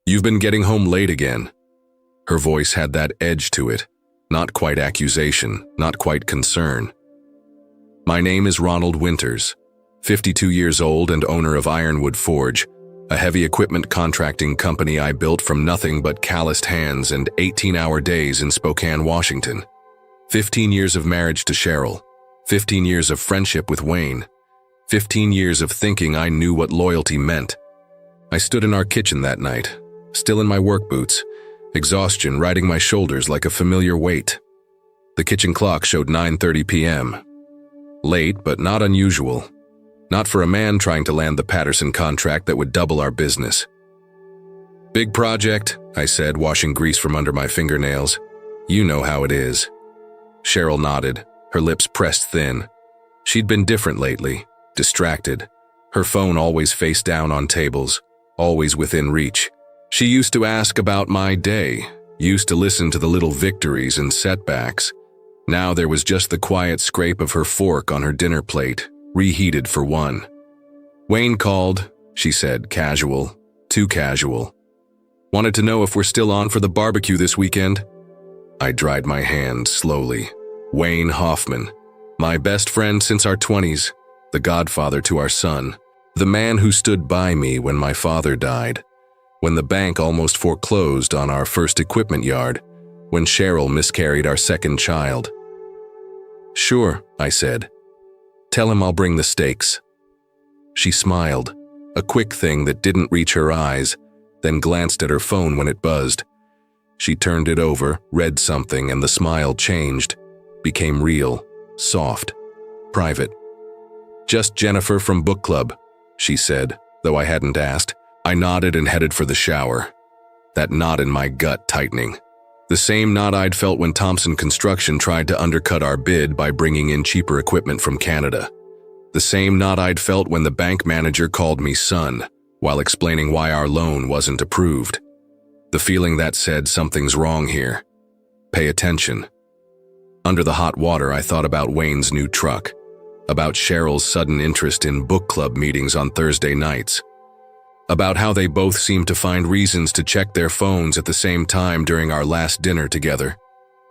"You've been getting home late again." Her voice had that edge to it, not quite accusation, not quite concern. "My name is Ronald Winters, 52 years old and owner of Ironwood Forge, a heavy equipment contracting company I built from nothing but calloused hands and 18-hour days in Spokane, Washington. 15 years of marriage to Cheryl, 15 years of friendship with Wayne, 15 years of thinking I knew what loyalty meant. I stood in our kitchen that night, still in my work boots, exhaustion riding my shoulders like a familiar weight. The kitchen clock showed 9:30 p.m. Late, but not unusual. Not for a man trying to land the Patterson contract that would double our business. "Big project," I said, washing grease from under my fingernails. "You know how it is." Cheryl nodded, her lips pressed thin. She'd been different lately, distracted. Her phone always face down on tables, always within reach. She used to ask about my day, used to listen to the little victories and setbacks. Now there was just the quiet scrape of her fork on her dinner plate, reheated for one. "Wayne called," she said, casual, too casual. "Wanted to know if we're still on for the barbecue this weekend." I dried my hand slowly. Wayne Hoffman, my best friend since our 20s, the godfather to our son, the man who stood by me when my father died, when the bank almost foreclosed on our first equipment yard, when Cheryl miscarried our second child. "Sure," I said. "Tell him I'll bring the steaks." She smiled, a quick thing that didn't reach her eyes, then glanced at her phone when it buzzed. She turned it over, read something, and the smile changed, became real, soft, private. "Just Jennifer from book club," she said, though I hadn't asked. I nodded and headed for the shower, that knot in my gut tightening. The same knot I'd felt when Thompson Construction tried to undercut our bid by bringing in cheaper equipment from Canada. The same knot I'd felt when the bank manager called me son, while explaining why our loan wasn't approved. The feeling that said something's wrong here. Pay attention. Under the hot water, I thought about Wayne's new truck, about Cheryl's sudden interest in book club meetings on Thursday nights, about how they both seemed to find reasons to check their phones at the same time during our last dinner together.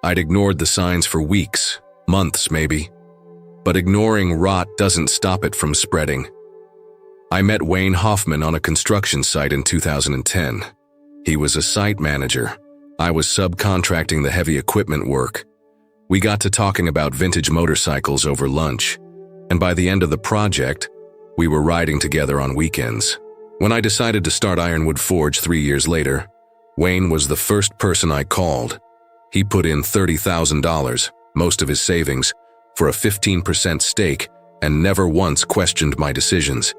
I'd ignored the signs for weeks, months maybe. But ignoring rot doesn't stop it from spreading. I met Wayne Hoffman on a construction site in 2010. He was a site manager. I was subcontracting the heavy equipment work. We got to talking about vintage motorcycles over lunch, and by the end of the project, we were riding together on weekends. When I decided to start Ironwood Forge 3 years later, Wayne was the first person I called. He put in $30,000, most of his savings, for a 15% stake and never once questioned my decisions,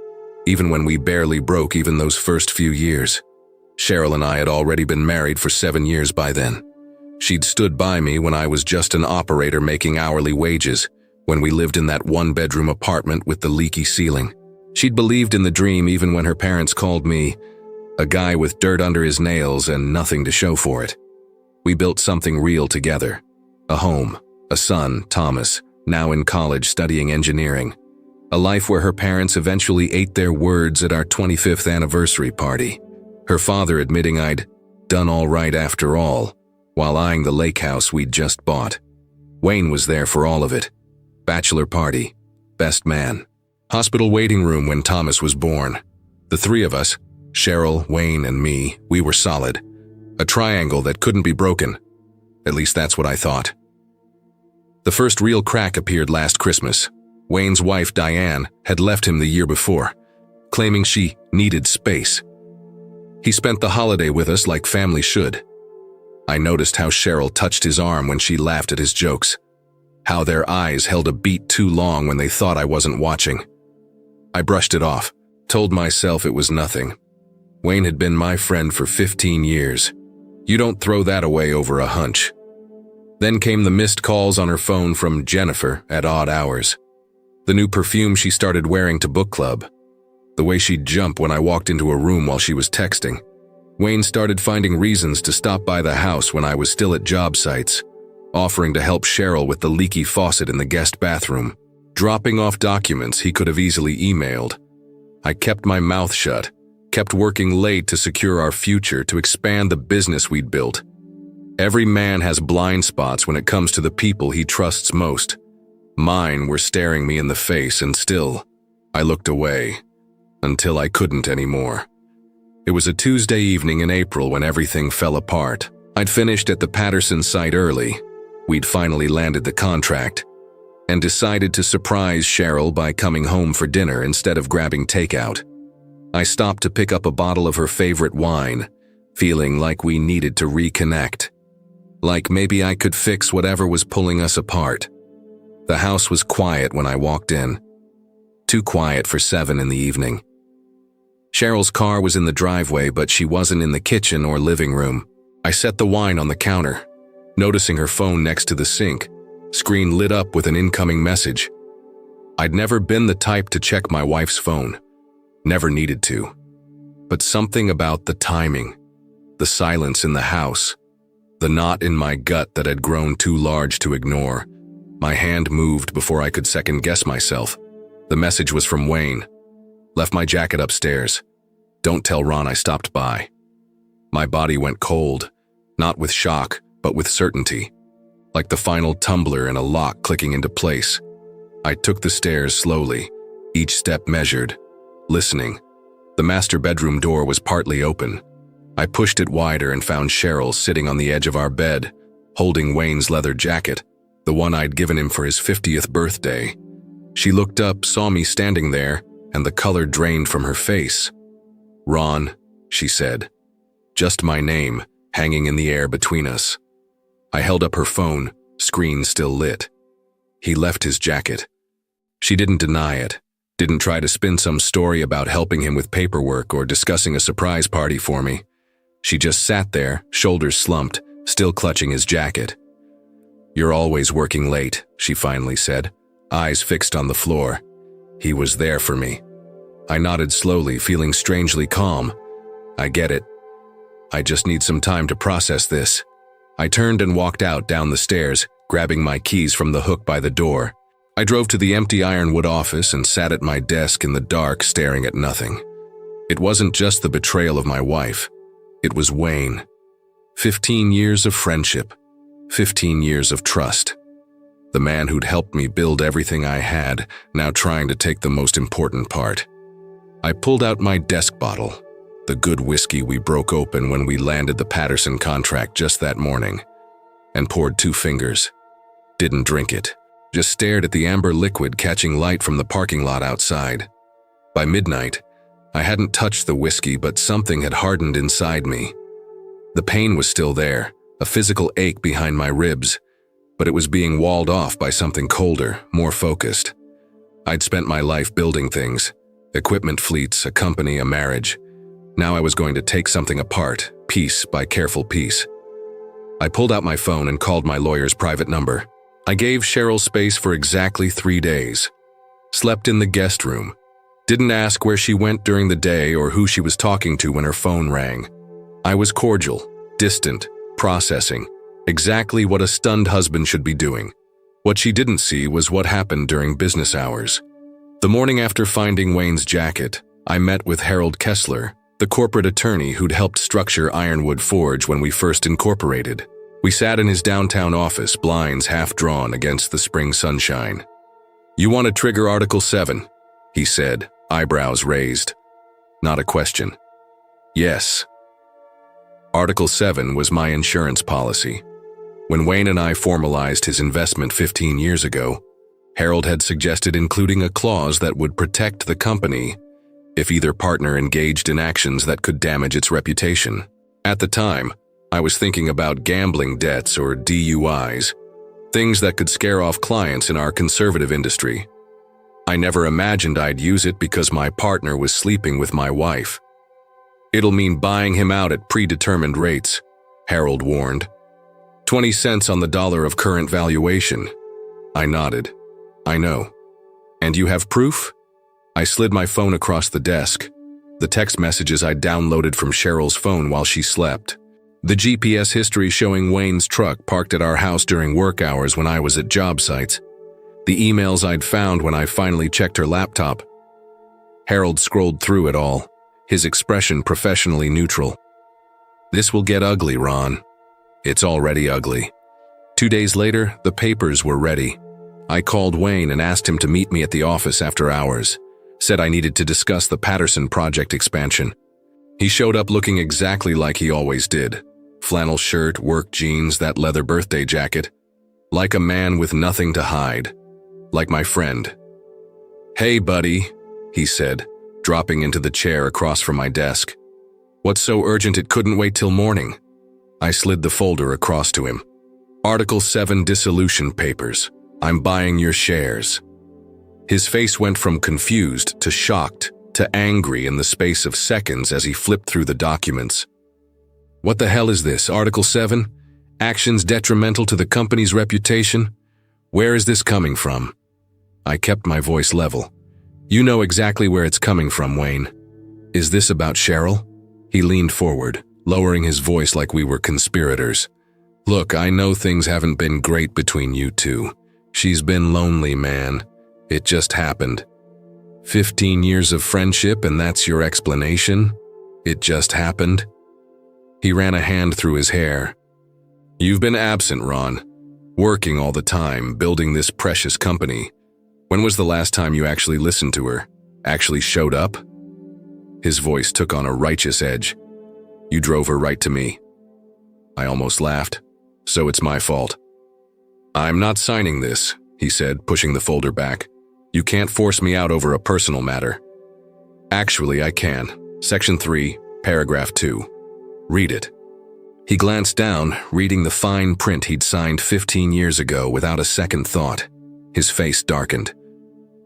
even when we barely broke even those first few years. Cheryl and I had already been married for 7 years by then. She'd stood by me when I was just an operator making hourly wages, when we lived in that one-bedroom apartment with the leaky ceiling. She'd believed in the dream even when her parents called me a guy with dirt under his nails and nothing to show for it. We built something real together. A home, a son, Thomas, now in college studying engineering. A life where her parents eventually ate their words at our 25th anniversary party. Her father admitting I'd done all right after all, while eyeing the lake house we'd just bought. Wayne was there for all of it. Bachelor party, best man. Hospital waiting room when Thomas was born. The three of us, Cheryl, Wayne, and me, we were solid. A triangle that couldn't be broken. At least that's what I thought. The first real crack appeared last Christmas. Wayne's wife, Diane, had left him the year before, claiming she needed space. He spent the holiday with us like family should. I noticed how Cheryl touched his arm when she laughed at his jokes, how their eyes held a beat too long when they thought I wasn't watching. I brushed it off, told myself it was nothing. Wayne had been my friend for 15 years. You don't throw that away over a hunch. Then came the missed calls on her phone from Jennifer at odd hours. The new perfume she started wearing to book club. The way she'd jump when I walked into a room while she was texting. Wayne started finding reasons to stop by the house when I was still at job sites, offering to help Cheryl with the leaky faucet in the guest bathroom, dropping off documents he could have easily emailed. I kept my mouth shut, kept working late to secure our future, to expand the business we'd built. Every man has blind spots when it comes to the people he trusts most. Mine were staring me in the face, and still, I looked away, until I couldn't anymore. It was a Tuesday evening in April when everything fell apart. I'd finished at the Patterson site early. We'd finally landed the contract, and decided to surprise Cheryl by coming home for dinner instead of grabbing takeout. I stopped to pick up a bottle of her favorite wine, feeling like we needed to reconnect. Like maybe I could fix whatever was pulling us apart. The house was quiet when I walked in. Too quiet for 7 in the evening. Cheryl's car was in the driveway, but she wasn't in the kitchen or living room. I set the wine on the counter, noticing her phone next to the sink. Screen lit up with an incoming message. I'd never been the type to check my wife's phone. Never needed to. But something about the timing, the silence in the house, the knot in my gut that had grown too large to ignore. My hand moved before I could second-guess myself. The message was from Wayne. Left my jacket upstairs. Don't tell Ron I stopped by. My body went cold, not with shock, but with certainty. Like the final tumbler in a lock clicking into place. I took the stairs slowly, each step measured, listening. The master bedroom door was partly open. I pushed it wider and found Cheryl sitting on the edge of our bed, holding Wayne's leather jacket, the one I'd given him for his 50th birthday. She looked up, saw me standing there, and the color drained from her face. "Ron," she said. Just my name, hanging in the air between us. I held up her phone, screen still lit. He left his jacket. She didn't deny it, didn't try to spin some story about helping him with paperwork or discussing a surprise party for me. She just sat there, shoulders slumped, still clutching his jacket. "You're always working late," she finally said, eyes fixed on the floor. He was there for me. I nodded slowly, feeling strangely calm. "I get it. I just need some time to process this." I turned and walked out down the stairs, grabbing my keys from the hook by the door. I drove to the empty Ironwood office and sat at my desk in the dark, staring at nothing. It wasn't just the betrayal of my wife. It was Wayne. 15 years of friendship. 15 years of trust. The man who'd helped me build everything I had, now trying to take the most important part. I pulled out my desk bottle, the good whiskey we broke open when we landed the Patterson contract just that morning, and poured 2 fingers. Didn't drink it, just stared at the amber liquid catching light from the parking lot outside. By midnight, I hadn't touched the whiskey, but something had hardened inside me. The pain was still there, a physical ache behind my ribs, but it was being walled off by something colder, more focused. I'd spent my life building things, equipment fleets, a company, a marriage. Now I was going to take something apart, piece by careful piece. I pulled out my phone and called my lawyer's private number. I gave Cheryl space for exactly 3 days. Slept in the guest room. Didn't ask where she went during the day or who she was talking to when her phone rang. I was cordial, distant, processing, exactly what a stunned husband should be doing. What she didn't see was what happened during business hours. The morning after finding Wayne's jacket, I met with Harold Kessler, the corporate attorney who'd helped structure Ironwood Forge when we first incorporated. We sat in his downtown office, blinds half drawn against the spring sunshine. "You want to trigger Article 7, he said, eyebrows raised. Not a question. "Yes." Article 7 was my insurance policy. When Wayne and I formalized his investment 15 years ago, Harold had suggested including a clause that would protect the company if either partner engaged in actions that could damage its reputation. At the time, I was thinking about gambling debts or DUIs, things that could scare off clients in our conservative industry. I never imagined I'd use it because my partner was sleeping with my wife. "It'll mean buying him out at predetermined rates," Harold warned. 20 cents on the dollar of current valuation. I nodded. "I know. And you have proof?" I slid my phone across the desk, the text messages I'd downloaded from Cheryl's phone while she slept. The GPS history showing Wayne's truck parked at our house during work hours when I was at job sites. The emails I'd found when I finally checked her laptop. Harold scrolled through it all, his expression professionally neutral. "This will get ugly, Ron." "It's already ugly." 2 days later, the papers were ready. I called Wayne and asked him to meet me at the office after hours. Said I needed to discuss the Patterson project expansion. He showed up looking exactly like he always did. Flannel shirt, work jeans, that leather birthday jacket. Like a man with nothing to hide. Like my friend. "Hey, buddy," he said, dropping into the chair across from my desk. "What's so urgent it couldn't wait till morning?" I slid the folder across to him. "Article 7 dissolution papers. I'm buying your shares." His face went from confused to shocked to angry in the space of seconds as he flipped through the documents. "What the hell is this, Article 7? Actions detrimental to the company's reputation? Where is this coming from?" I kept my voice level. "You know exactly where it's coming from, Wayne. Is this about Cheryl?" He leaned forward, lowering his voice like we were conspirators. "Look, I know things haven't been great between you two. She's been lonely, man. It just happened. 15 years of friendship and that's your explanation? It just happened?" He ran a hand through his hair. "You've been absent, Ron. Working all the time, building this precious company. When was the last time you actually listened to her? Actually showed up?" His voice took on a righteous edge. "You drove her right to me." I almost laughed. "So it's my fault." "I'm not signing this," he said, pushing the folder back. "You can't force me out over a personal matter." "Actually, I can. Section 3, paragraph 2. Read it." He glanced down, reading the fine print he'd signed 15 years ago without a second thought. His face darkened.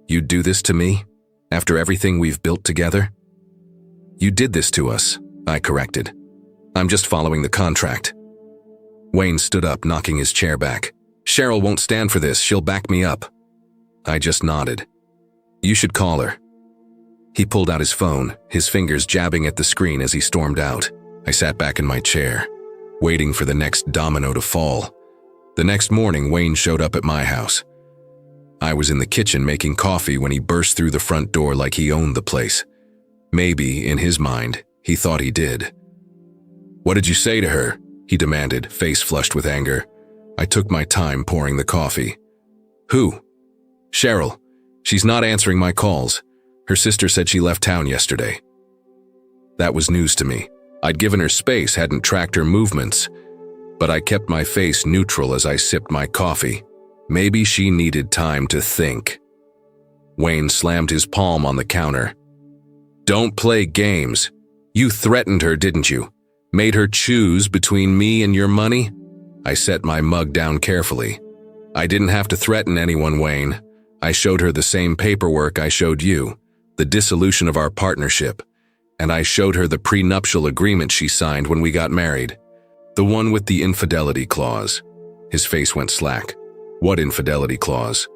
"You'd do this to me? After everything we've built together?" "You did this to us," I corrected. "I'm just following the contract." Wayne stood up, knocking his chair back. "Cheryl won't stand for this. She'll back me up." I just nodded. "You should call her." He pulled out his phone, his fingers jabbing at the screen as he stormed out. I sat back in my chair, waiting for the next domino to fall. The next morning, Wayne showed up at my house. I was in the kitchen making coffee when he burst through the front door like he owned the place. Maybe, in his mind, he thought he did. "What did you say to her?" he demanded, face flushed with anger. I took my time pouring the coffee. "Who?" "Cheryl. She's not answering my calls. Her sister said she left town yesterday." That was news to me. I'd given her space, hadn't tracked her movements, but I kept my face neutral as I sipped my coffee. Maybe she needed time to think. Wayne slammed his palm on the counter. "Don't play games. You threatened her, didn't you? Made her choose between me and your money?" I set my mug down carefully. "I didn't have to threaten anyone, Wayne. I showed her the same paperwork I showed you, the dissolution of our partnership, and I showed her the prenuptial agreement she signed when we got married. The one with the infidelity clause." His face went slack. "What infidelity clause?"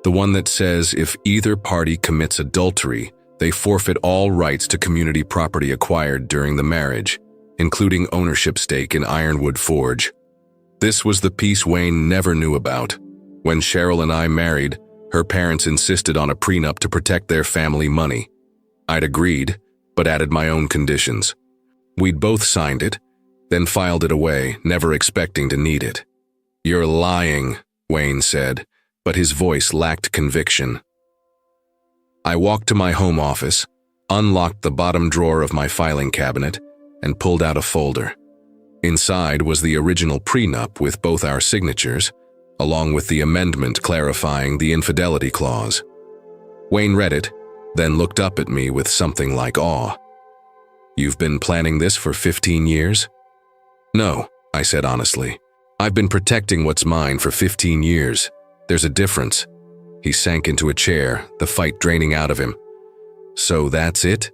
"The one that says if either party commits adultery, they forfeit all rights to community property acquired during the marriage, including ownership stake in Ironwood Forge." This was the piece Wayne never knew about. When Cheryl and I married, her parents insisted on a prenup to protect their family money. I'd agreed, but added my own conditions. We'd both signed it, then filed it away, never expecting to need it. "You're lying," Wayne said, but his voice lacked conviction. I walked to my home office, unlocked the bottom drawer of my filing cabinet, and pulled out a folder. Inside was the original prenup with both our signatures, along with the amendment clarifying the infidelity clause. Wayne read it, then looked up at me with something like awe. "You've been planning this for 15 years?" "No," I said honestly. "I've been protecting what's mine for 15 years. There's a difference." He sank into a chair, the fight draining out of him. "So that's it?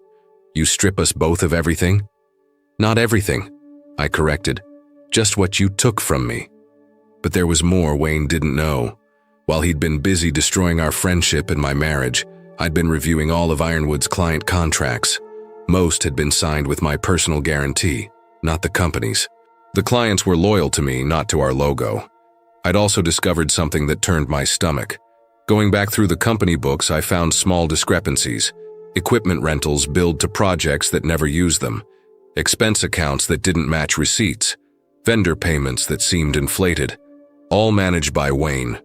You strip us both of everything?" "Not everything," I corrected. "Just what you took from me." But there was more Wayne didn't know. While he'd been busy destroying our friendship and my marriage, I'd been reviewing all of Ironwood's client contracts. Most had been signed with my personal guarantee, not the company's. The clients were loyal to me, not to our logo. I'd also discovered something that turned my stomach. Going back through the company books, I found small discrepancies. equipment rentals billed to projects that never used them, expense accounts that didn't match receipts, vendor payments that seemed inflated, all managed by Wayne.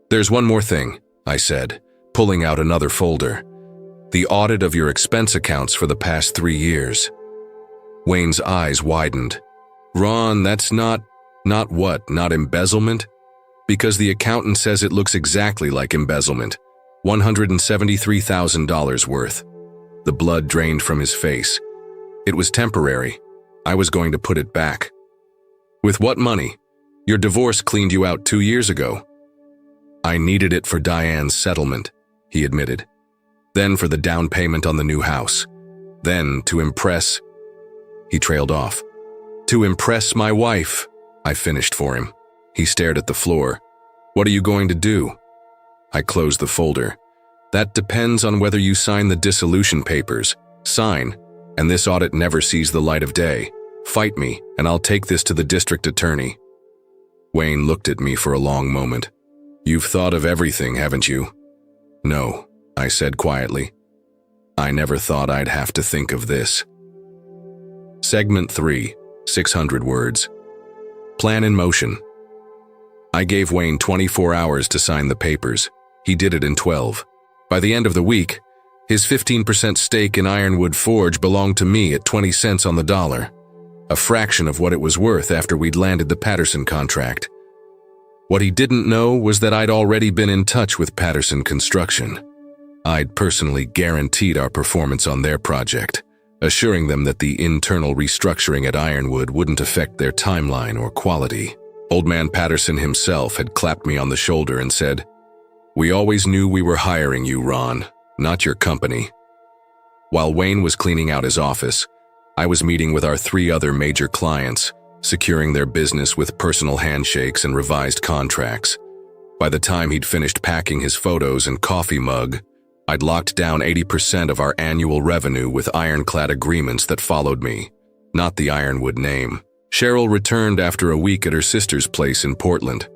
"There's one more thing," I said, pulling out another folder. "The audit of your expense accounts for the past 3 years." Wayne's eyes widened. "Ron, that's not what? Not embezzlement? Because the accountant says it looks exactly like embezzlement. $173,000 worth." The blood drained from his face. "It was temporary. I was going to put it back." "With what money? Your divorce cleaned you out 2 years ago." "I needed it for Diane's settlement," he admitted. "Then for the down payment on the new house. Then to impress—" He trailed off. "To impress my wife," I finished for him. He stared at the floor. "What are you going to do?" I closed the folder. "That depends on whether you sign the dissolution papers. Sign, and this audit never sees the light of day. Fight me, and I'll take this to the district attorney." Wayne looked at me for a long moment. "You've thought of everything, haven't you?" "No," I said quietly. "I never thought I'd have to think of this." Segment 3, 600 words. Plan in motion. I gave Wayne 24 hours to sign the papers. He did it in 12. By the end of the week, his 15% stake in Ironwood Forge belonged to me at 20 cents on the dollar, a fraction of what it was worth after we'd landed the Patterson contract. What he didn't know was that I'd already been in touch with Patterson Construction. I'd personally guaranteed our performance on their project, assuring them that the internal restructuring at Ironwood wouldn't affect their timeline or quality. Old man Patterson himself had clapped me on the shoulder and said, "We always knew we were hiring you, Ron, not your company." While Wayne was cleaning out his office, I was meeting with our 3 other major clients, securing their business with personal handshakes and revised contracts. By the time he'd finished packing his photos and coffee mug, I'd locked down 80% of our annual revenue with ironclad agreements that followed me, not the Ironwood name. Cheryl returned after a week at her sister's place in Portland.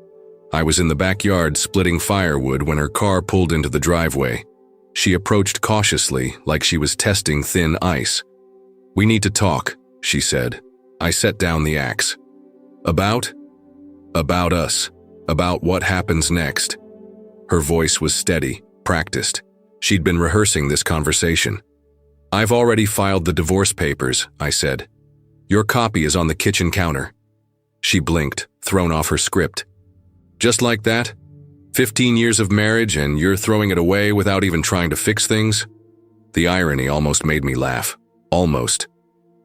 I was in the backyard splitting firewood when her car pulled into the driveway. She approached cautiously, like she was testing thin ice. "We need to talk," she said. I set down the axe. About us. About what happens next." Her voice was steady, practiced. She'd been rehearsing this conversation. "I've already filed the divorce papers," I said. "Your copy is on the kitchen counter." She blinked, thrown off her script. "Just like that? 15 years of marriage and you're throwing it away without even trying to fix things?" The irony almost made me laugh. Almost.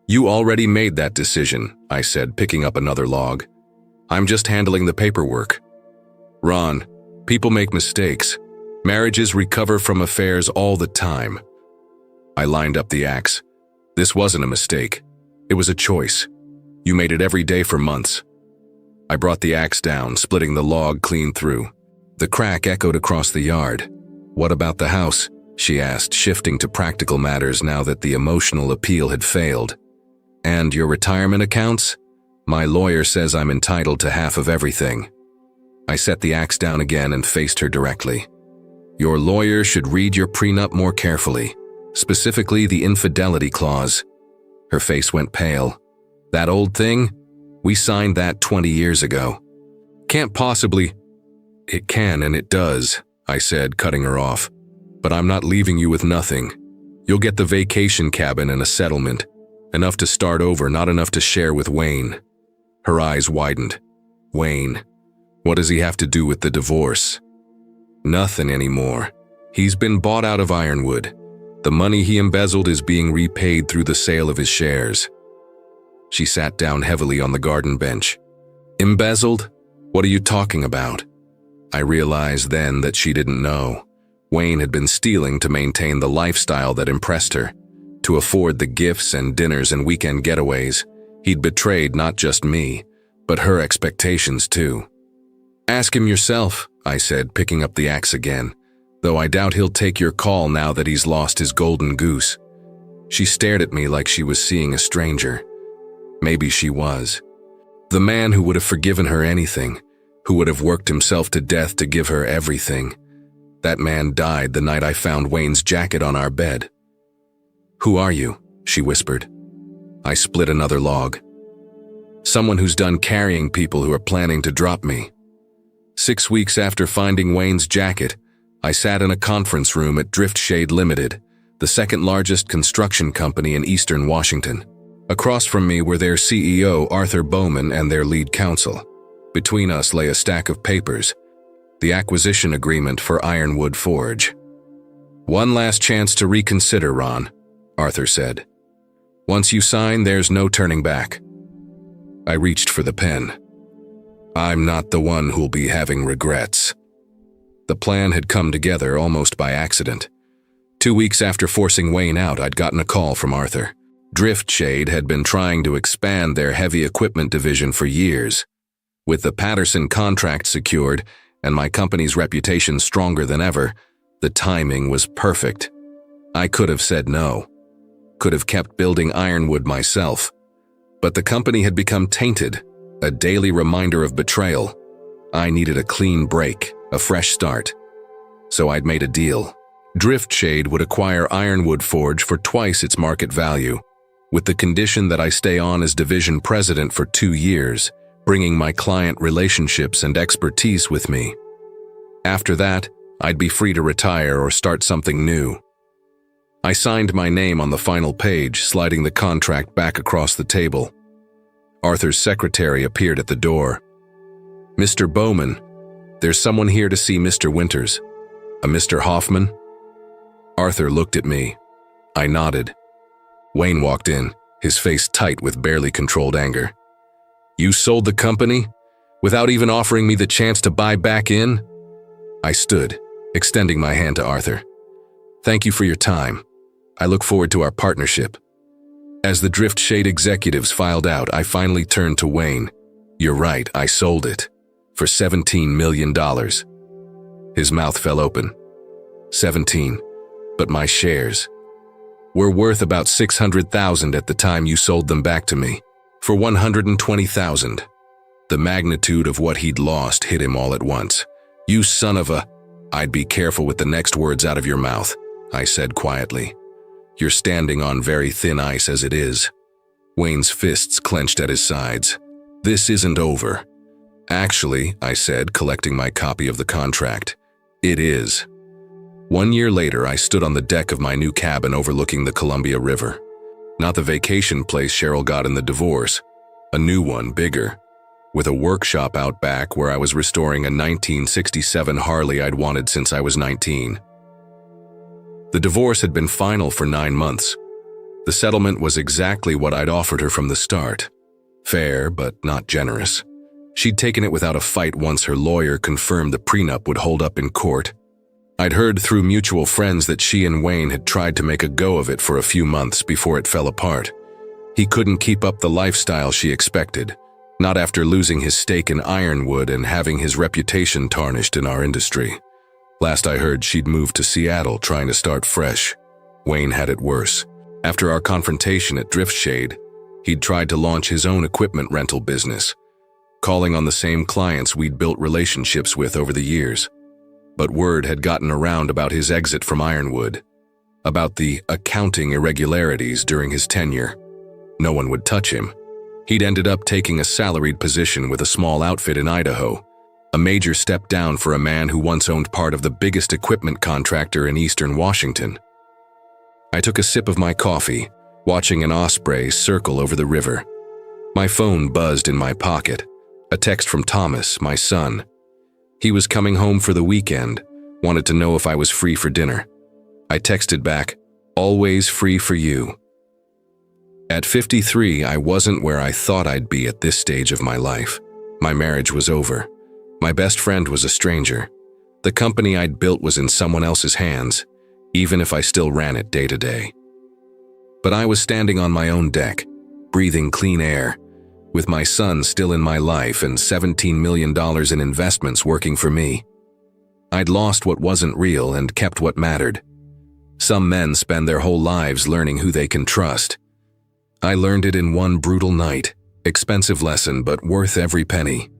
"You already made that decision," I said, picking up another log. "I'm just handling the paperwork." "Ron, people make mistakes. Marriages recover from affairs all the time." I lined up the axe. "This wasn't a mistake. It was a choice. You made it every day for months." I brought the axe down, splitting the log clean through. The crack echoed across the yard. "What about the house?" she asked, shifting to practical matters now that the emotional appeal had failed. "And your retirement accounts? My lawyer says I'm entitled to half of everything." I set the axe down again and faced her directly. "Your lawyer should read your prenup more carefully, specifically the infidelity clause." Her face went pale. "That old thing? We signed that 20 years ago. Can't possibly—" "It can and it does," I said, cutting her off. "But I'm not leaving you with nothing. You'll get the vacation cabin and a settlement. Enough to start over, not enough to share with Wayne." Her eyes widened. "Wayne? What does he have to do with the divorce?" "Nothing anymore. He's been bought out of Ironwood. The money he embezzled is being repaid through the sale of his shares." She sat down heavily on the garden bench. "Embezzled? What are you talking about?" I realized then that she didn't know. Wayne had been stealing to maintain the lifestyle that impressed her, to afford the gifts and dinners and weekend getaways. He'd betrayed not just me, but her expectations too. "Ask him yourself," I said, picking up the axe again, "though I doubt he'll take your call now that he's lost his golden goose." She stared at me like she was seeing a stranger. Maybe she was. The man who would have forgiven her anything, who would have worked himself to death to give her everything. That man died the night I found Wayne's jacket on our bed. "Who are you?" she whispered. I split another log. "Someone who's done carrying people who are planning to drop me." 6 weeks after finding Wayne's jacket, I sat in a conference room at Driftshade Limited, the second largest construction company in eastern Washington. Across from me were their CEO, Arthur Bowman, and their lead counsel. Between us lay a stack of papers, the acquisition agreement for Ironwood Forge. "One last chance to reconsider, Ron," Arthur said. "Once you sign, there's no turning back." I reached for the pen. I'm not the one who'll be having regrets. The plan had come together almost by accident. 2 weeks after forcing Wayne out, I'd gotten a call from Arthur. Driftshade had been trying to expand their heavy equipment division for years. With the Patterson contract secured and my company's reputation stronger than ever, the timing was perfect. I could have said no. Could have kept building Ironwood myself. But the company had become tainted, a daily reminder of betrayal. I needed a clean break, a fresh start. So I'd made a deal. Driftshade would acquire Ironwood Forge for twice its market value, with the condition that I stay on as division president for 2 years, bringing my client relationships and expertise with me. After that, I'd be free to retire or start something new. I signed my name on the final page, sliding the contract back across the table. Arthur's secretary appeared at the door. "Mr. Bowman, there's someone here to see Mr. Winters. A Mr. Hoffman?" Arthur looked at me. I nodded. Wayne walked in, his face tight with barely controlled anger. "You sold the company? Without even offering me the chance to buy back in?" I stood, extending my hand to Arthur. "Thank you for your time. I look forward to our partnership." As the Driftshade executives filed out, I finally turned to Wayne. "You're right, I sold it. For $17 million. His mouth fell open. 17. But my shares were worth about $600,000 at the time you sold them back to me. For $120,000. The magnitude of what he'd lost hit him all at once. "You son of a..." "I'd be careful with the next words out of your mouth," I said quietly. "You're standing on very thin ice as it is." Wayne's fists clenched at his sides. "This isn't over." "Actually," I said, collecting my copy of the contract, "it is." 1 year later, I stood on the deck of my new cabin overlooking the Columbia River. Not the vacation place Cheryl got in the divorce. A new one, bigger, with a workshop out back where I was restoring a 1967 Harley I'd wanted since I was 19. The divorce had been final for 9 months. The settlement was exactly what I'd offered her from the start. Fair, but not generous. She'd taken it without a fight once her lawyer confirmed the prenup would hold up in court. I'd heard through mutual friends that she and Wayne had tried to make a go of it for a few months before it fell apart. He couldn't keep up the lifestyle she expected, not after losing his stake in Ironwood and having his reputation tarnished in our industry. Last I heard, she'd moved to Seattle trying to start fresh. Wayne had it worse. After our confrontation at Driftshade, he'd tried to launch his own equipment rental business, calling on the same clients we'd built relationships with over the years. But word had gotten around about his exit from Ironwood, about the accounting irregularities during his tenure. No one would touch him. He'd ended up taking a salaried position with a small outfit in Idaho, a major step down for a man who once owned part of the biggest equipment contractor in eastern Washington. I took a sip of my coffee, watching an osprey circle over the river. My phone buzzed in my pocket, a text from Thomas, my son. He was coming home for the weekend, wanted to know if I was free for dinner. I texted back, "Always free for you." At 53, I wasn't where I thought I'd be at this stage of my life. My marriage was over. My best friend was a stranger. The company I'd built was in someone else's hands, even if I still ran it day to day. But I was standing on my own deck, breathing clean air, with my son still in my life and $17 million in investments working for me. I'd lost what wasn't real and kept what mattered. Some men spend their whole lives learning who they can trust. I learned it in one brutal night, expensive lesson but worth every penny.